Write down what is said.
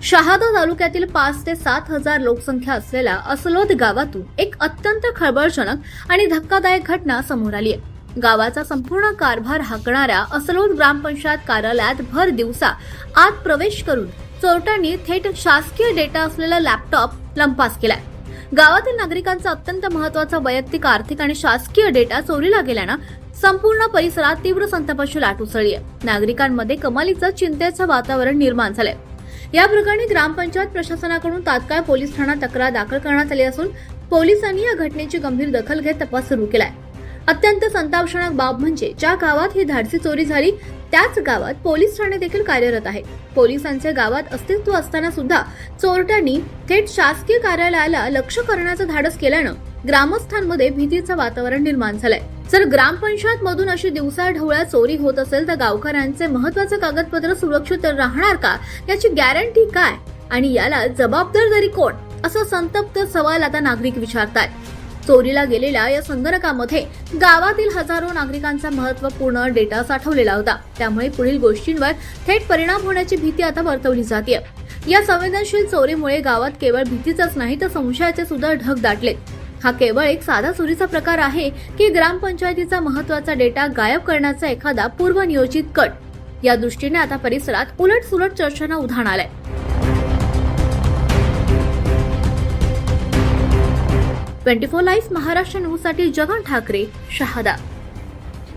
शहादा तालुक्यातील 5 ते 7 हजार लोकसंख्या असलेल्या असलोद गावातून एक अत्यंत खळबळजनक आणि धक्कादायक घटना समोर आली आहे। गावाचा संपूर्ण कारभार हाकणाऱ्या असलोद ग्रामपंचायत कार्यालयात भर दिवसा आत प्रवेश करून चोरट्यांनी थेट शासकीय डेटा असलेला लॅपटॉप लंपास केलाय। गावातील नागरिकांचा अत्यंत महत्त्वाचा वैयक्तिक, आर्थिक आणि शासकीय डेटा चोरीला गेल्यानं संपूर्ण परिसरात तीव्र संतापाची लाट उसळली आहे। नागरिकांमध्ये कमालीचं चिंतेचं वातावरण निर्माण झालंय। या प्रकरणी ग्रामपंचायत प्रशासनाकडून तात्काळ पोलीस ठाण्यात तक्रार दाखल करण्यात आली असून पोलिसांनी या घटनेची गंभीर दखल घेत तपास सुरू केलाय। अत्यंत संतापजनक बाब म्हणजे ज्या गावात ही धाडसी चोरी झाली त्याच गावात पोलीस ठाणे देखील कार्यरत आहे। पोलिसांचे गावात अस्तित्व असताना सुद्धा चोरट्यांनी थेट शासकीय कार्यालयाला लक्ष्य करण्याचं धाडस केल्यानं ग्रामस्थांमध्ये भीतीचं वातावरण निर्माण झालंय। जर ग्रामपंचायत मधून अशी दिवसाढवळ्या चोरी होत असेल तर गावकऱ्यांचे महत्त्वाचे कागदपत्र सुरक्षित राहणार का याची गॅरंटी काय आणि याला जबाबदार तरी कोण, असा संतप्त सवाल आता नागरिक विचारतात। चोरीला गेलेल्या या संगणकामध्ये गावातील हजारो नागरिकांचा महत्त्वपूर्ण डेटा साठवलेला होता, त्यामुळे पुढील गोष्टींवर थेट परिणाम होण्याची भीती आता वर्तवली जाते। या संवेदनशील चोरीमुळे गावात केवळ भीतीचाच नाही तर संशयाचे सुद्धा ढग दाटलेत। हा केवळ एक साधा चोरीचा प्रकार आहे की ग्रामपंचायतीचा महत्त्वाचा डेटा गायब करण्याचा एखादा पूर्वनियोजित कट? या दृष्टीने आता परिसरात उलटसुलट चर्चांना उधाण आलंय। 24 लाईव्ह महाराष्ट्र न्यूज साठी जगन ठाकरे, शहादा।